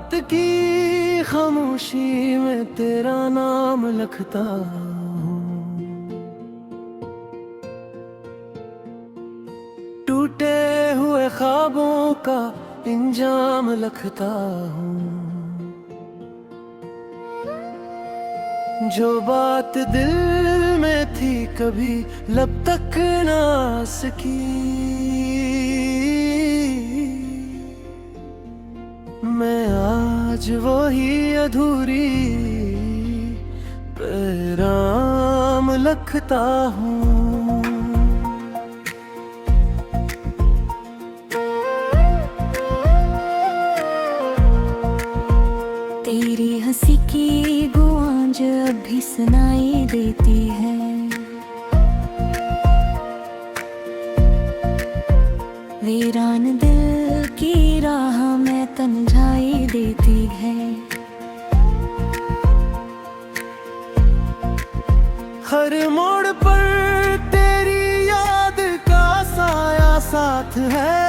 रात की खामोशी में तेरा नाम लिखता हूँ, टूटे हुए ख्वाबों का इंजाम लिखता हूँ। जो बात दिल में थी कभी लब तक ना सकी, मैं आज वही अधूरी पैगाम लिखता हूँ। तेरी हंसी की गूंज अब भी सुनाई देती है, वीरान दिल की राह में तन्हाई देती है। हर मोड़ पर तेरी याद का साया साथ है,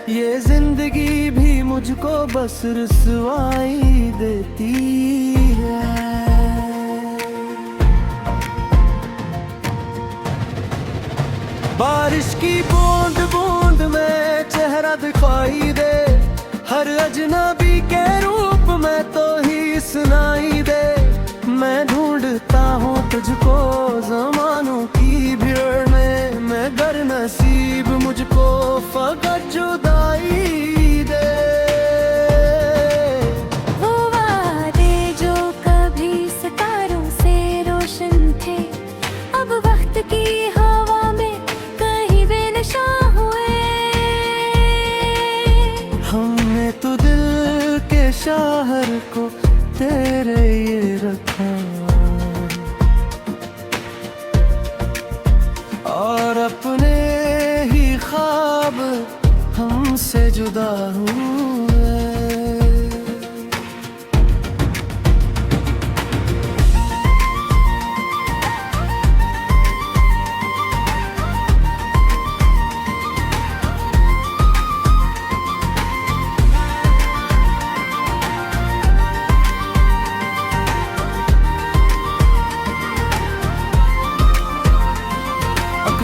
ये जिंदगी भी मुझको बस रुसवाई देती है। बारिश की बूंद बूंद में चेहरा दिखाई दे, हर अजनबी के रूप में तो ही सुनाई दे। मैं ढूंढता हूँ तुझको ज़मानों की भीड़ में, मगर नसीब मुझको फकत जुदाई दे। वो वादे जो कभी सितारों से रोशन थे, अब वक्त की हवा में कहीं बेनशा हुए। हमने तो दिल के शहर को तेरे ये रखा, और अपने ही ख्वाब हमसे जुदा हुए।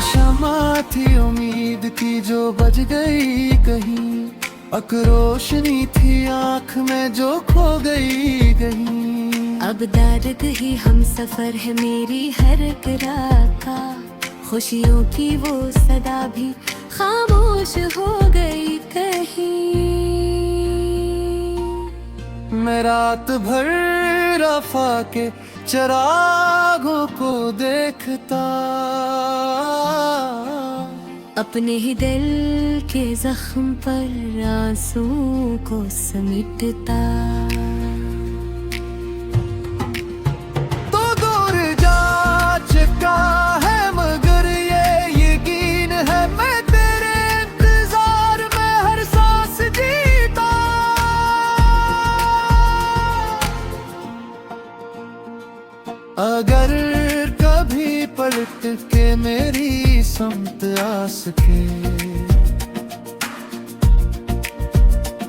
क्षमा थी उम्मीद की जो बज गई कहीं, अक रोशनी थी आँख में जो खो गई कहीं। अब दर्द ही हम सफर है मेरी हर किरात का, खुशियों की वो सदा भी खामोश हो गई कहीं। मैं रात भर रफ़ा के चरागों को देखता, अपने ही दिल के जख्म पर आंसू को समेटता। तो दूर जा चुका है मगर ये यकीन है, मैं तेरे इंतजार में हर सांस जीता। अगर कभी पलट के मेरी समत आ सके,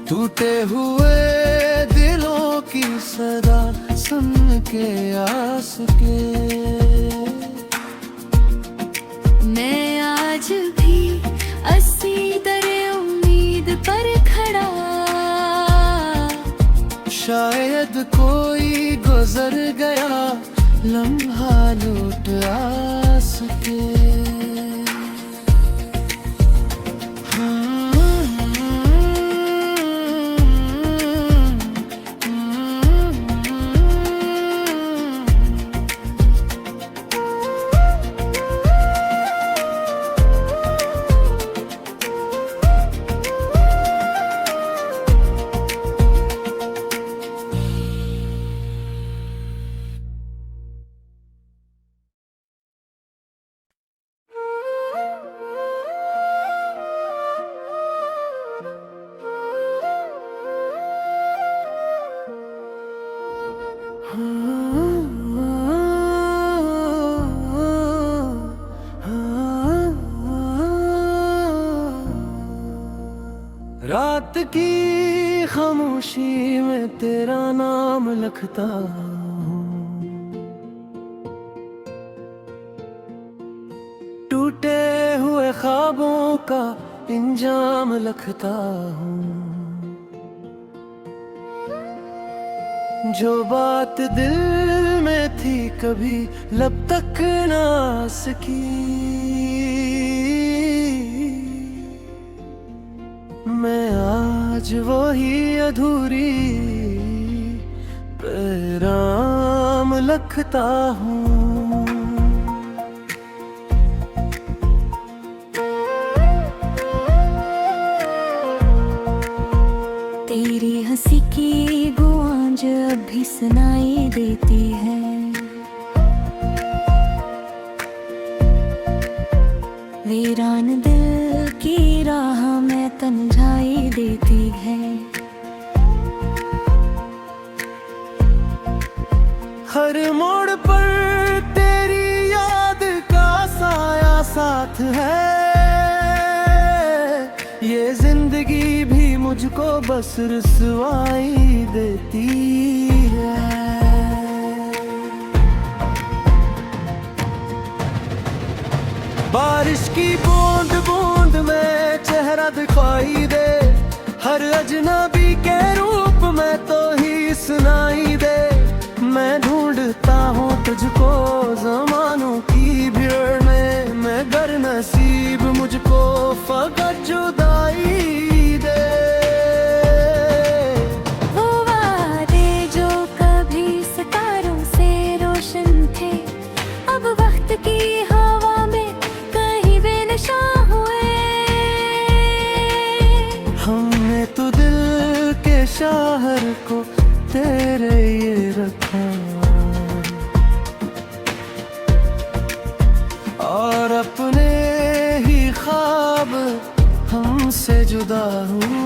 टूटे हुए दिलों की सदा सुन के आ सके। मैं आज भी अस्सी दरे उम्मीद पर खड़ा, शायद कोई गुजर गया लम्हा लौट आ सके। रात की खामोशी में तेरा नाम लिखता हूँ, टूटे हुए ख्वाबों का इंजाम लिखता हूँ। जो बात दिल में थी कभी लब तक ना सकी, मैं आज वही अधूरी पैगाम लिखता हूँ। तेरी हंसी की गूंज अभी सुनाई देती है, वीरान दिल की राह में तन्हाई देती है। हर मोड़ पर तेरी याद का साया साथ है, ये जिंदगी भी मुझको बस रुसवाई देती है। बारिश की बूंद बूंद में चेहरा दिखाई दे, हर अजनबी के रूप में तो ही सुनाई दे। मैं ढूंढता हूँ तुझको ज़मानों की भीड़ में, मगर नसीब मुझको फकत जुदाई दे। वो वादे जो कभी सितारों से रोशन थे, अब वक्त की हवा में कहीं बेनशा हुए। हमने तो दिल के शहर को तेरे ये रखा, और अपने ही ख्वाब हमसे जुदा हुए।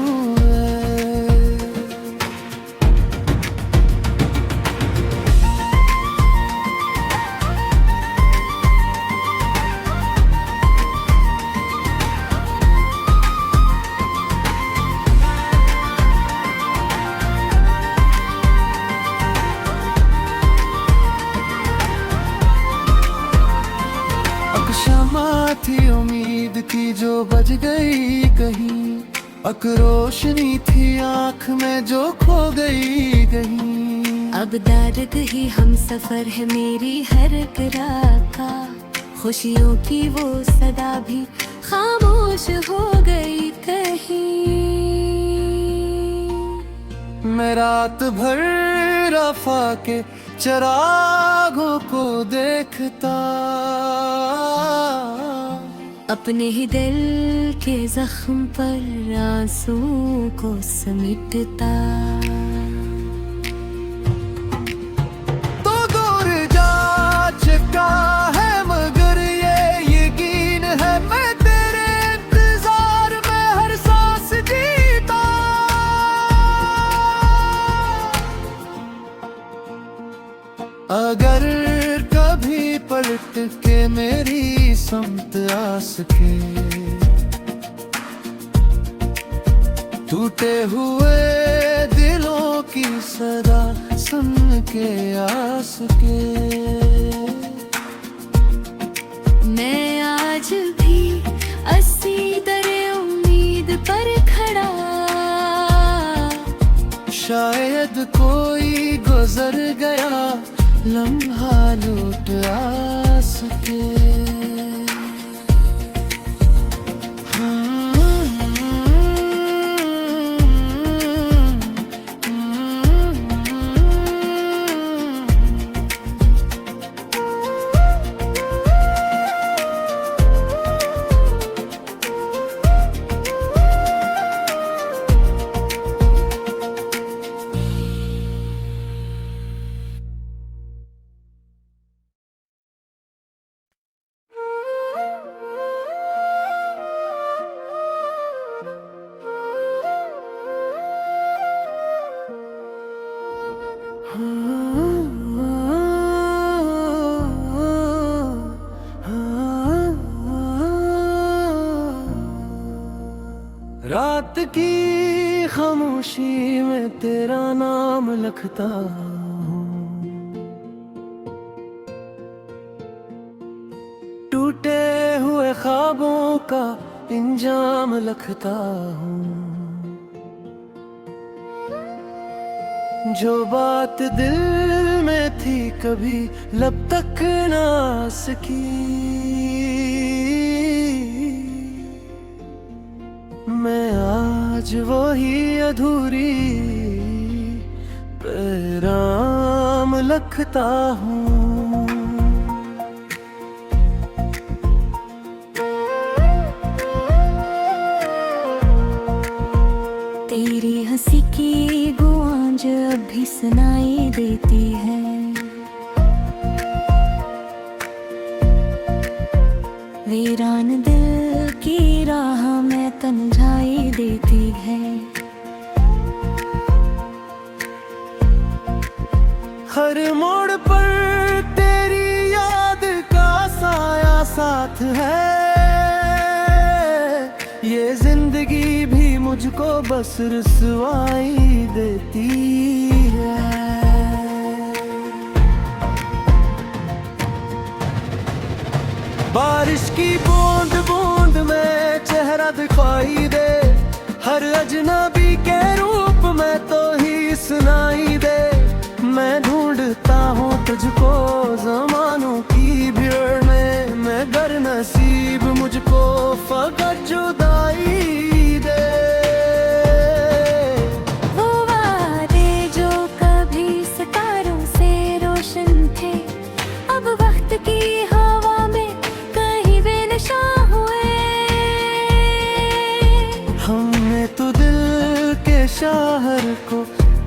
क्षमा थी उम्मीद थी जो बज गई कहीं, अक रोशनी थी आँख में जो खो गई कहीं। अब दर्द ही हम सफर है मेरी हर किरार का, खुशियों की वो सदा भी खामोश हो गई कहीं। मैं रात भर रफा के चरागों को देखता, अपने ही दिल के जख्म पर आंसू को समेटता। तो दूर जा चुका है मगर ये यकीन है, मैं तेरे इंतजार में हर सांस जीता। अगर कभी पलट के मेरी समत आ सके, टूटे हुए दिलों की सदा सुन के आ सके। मैं आज भी अस्सी दरे उम्मीद पर खड़ा, शायद कोई गुजर गया लम्हा लौट आ सके। रात की खामोशी में तेरा नाम लिखता हूँ, टूटे हुए ख्वाबों का इंजाम लिखता हूँ। जो बात दिल में थी कभी लब तक ना आ सकी, मैं आज वही अधूरी पैगाम लिखता हूँ। तेरी हंसी की गूंज अब भी सुनाई देती है, वीरान दिल की राह में तन्हाई देती है। हर मोड़ पर तेरी याद का साया साथ है, ये जिंदगी भी मुझको बस रुसवाई देती है। बारिश की बूंद बूंद में चेहरा दिखाई दे, हर अजनबी के रूप में तो ही सुनाई दे। मैं ढूंढता हूँ तुझको ज़मानों की भीड़ में, मगर नसीब मुझको फकत जुदाई दे। वो वादे जो कभी सितारों से रोशन थे, अब वक्त की हवा में कहीं बेनशा हुए। हमने तो दिल के शहर को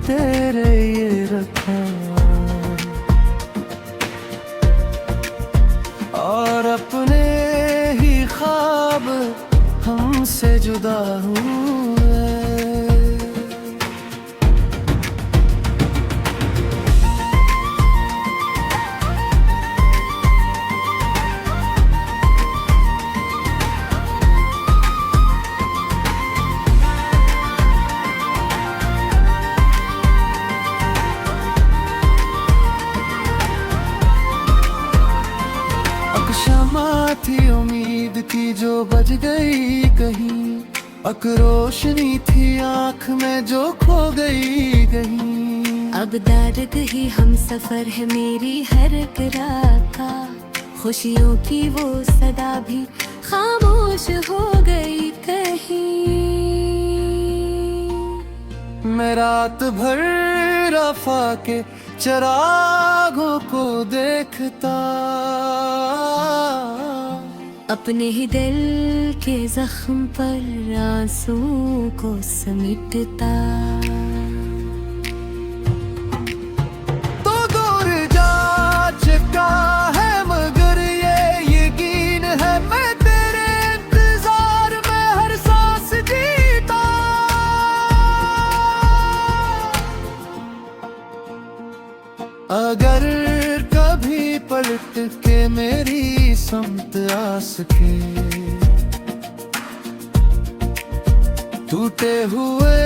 तेरे ये रखा, और अपने ही ख्वाब हमसे जुदा हुए। क्षमा थी उम्मीद की जो बज गई कहीं, अक रोशनी थी आँख में जो खो गई कहीं। अब दर्द ही हम सफर है मेरी हर रात का, खुशियों की वो सदा भी खामोश हो गई कहीं। मैं रात भर रफा के चरागों को देखता, अपने ही दिल के जख्म पर आंसू को समेटता। तो दूर जा चुका है मगर ये यकीन है, मैं तेरे इंतजार में हर सांस जीता। अगर कभी पलट के मेरी समत आ सके, टूटे हुए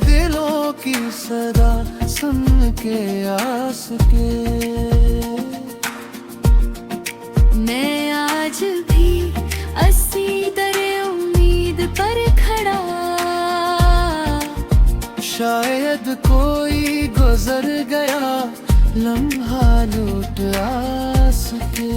दिलों की सदा सुन के आ सके। मैं आज भी अस्सी दरे उम्मीद पर खड़ा, शायद कोई गुजर गया लम्हा लौट आ सके।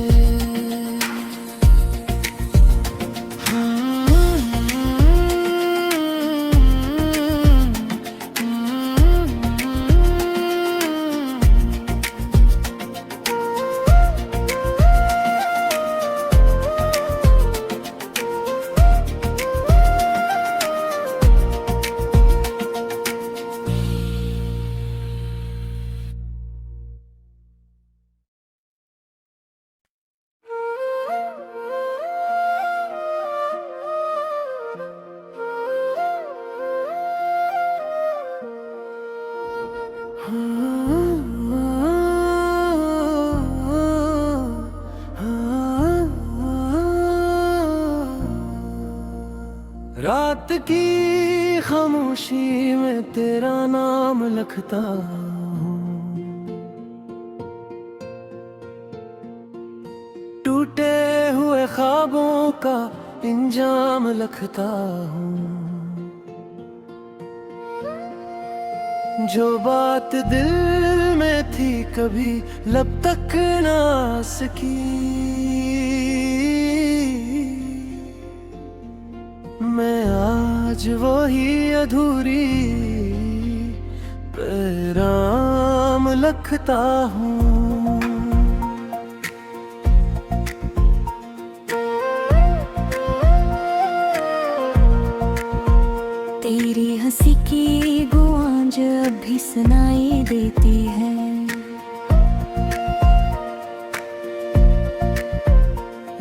रात की खामोशी में तेरा नाम लिखता हूँ, टूटे हुए ख्वाबों का इंजाम लिखता हूँ। जो बात दिल में थी कभी लब तक ना आ सकी, मैं आज वही अधूरी पैगाम लिखता हूँ। तेरी हंसी की गूंज अब भी सुनाई देती है,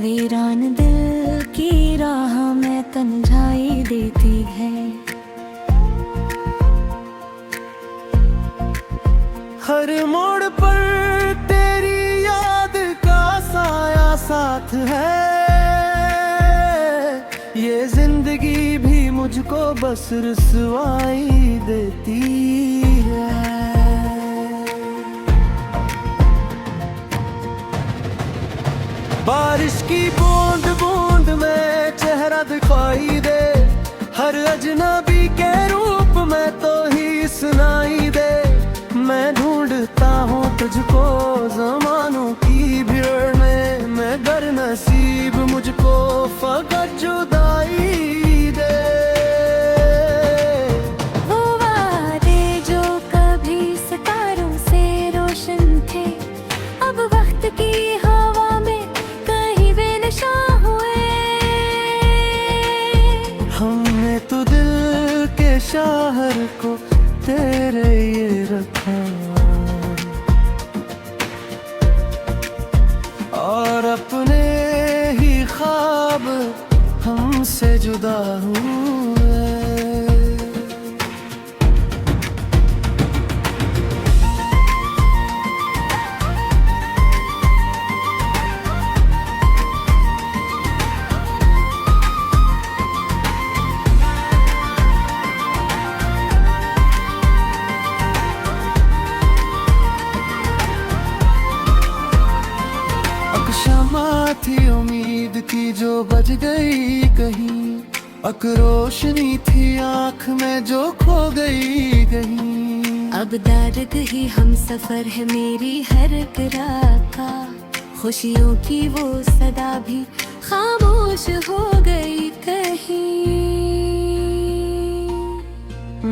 वीरान दिल की राह में तन्हाई देती है। हर मोड़ पर तेरी याद का साया साथ है, ये जिंदगी भी मुझको बस रुसवाई देती है। बारिश की बूंद बूंद में चेहरा दिखाई दे, हर अजनबी के रूप में तो ही सुनाई दे। मैं ढूंढता हूँ तुझको ज़मानों की भीड़ में, मगर नसीब मुझको फकत जुदाई दे। वो वादे जो कभी सितारों से रोशन थे, अब वक्त की हवा में कहीं बेनशा हुए। हमने तो दिल के शहर को तेरे ये रखा, और अपने ही ख्वाब हमसे जुदा हुए। क्षमा थी उम्मीद की जो बज गई कहीं, अक रोशनी थी आँख में जो खो गई कहीं। अब दर्द ही हम सफर है मेरी हर किराए का, खुशियों की वो सदा भी खामोश हो गई कहीं।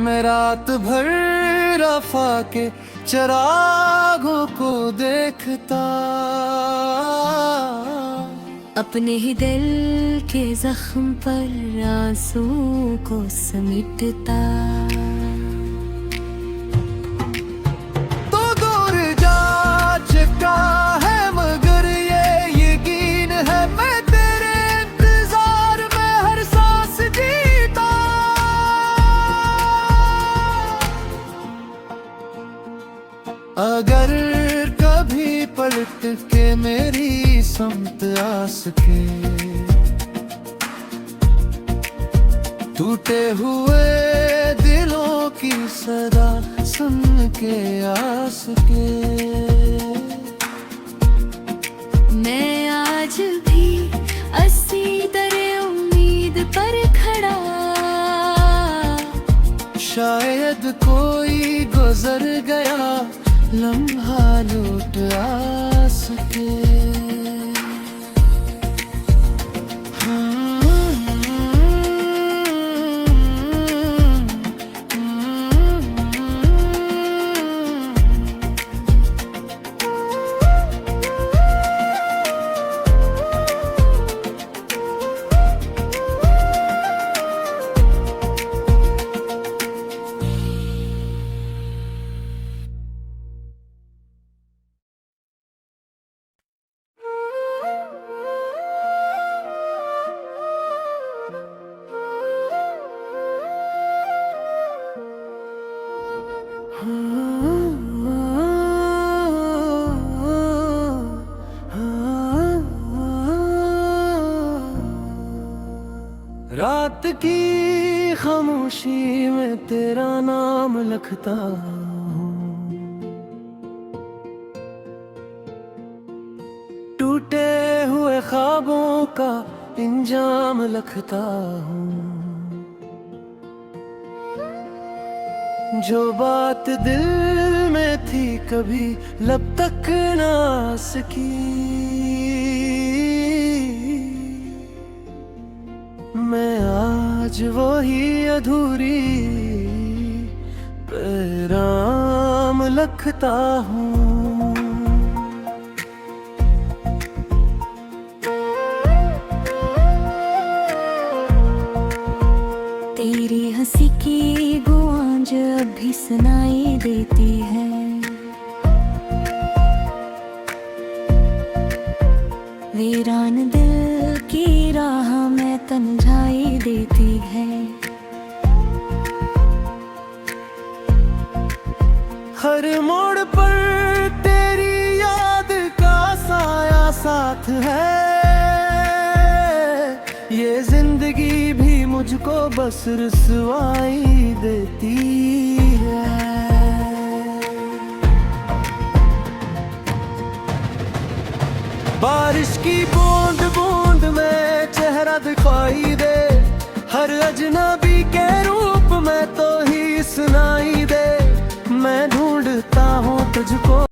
मैं रात भर रफ़ा के चरागों को देखता, अपने ही दिल के जख्म पर आंसू को समेटता। तो दूर जा चुका है मगर ये यकीन है, मैं तेरे इंतजार में हर सांस जीता। अगर कभी पलट के मेरी समत आ सके, टूटे हुए दिलों की सदा सुन के आ सके। मैं आज भी अस्सी तरह उम्मीद पर खड़ा, शायद कोई गुजर गया लम्हा लौट आ सके। रात की खामोशी में तेरा नाम लिखता हूँ, टूटे हुए ख्वाबों का इंजाम लिखता हूँ। जो बात दिल में थी कभी लब तक ना सकी, मैं आज वही अधूरी पैगाम लिखता हूँ। तेरी हंसी की गूंज अभी सुनाई देती है, वीरान दिल की राह में तन्हाई देती है। हर मोड़ पर तेरी याद का साया साथ है, ये जिंदगी भी मुझको बस रुसवाई देती है। बारिश की बूंद बूंद में चेहरा दिखाई दे, हर अजनबी के रूप में तो ही सुनाई दे। मैं ढूंढता हूँ तुझको।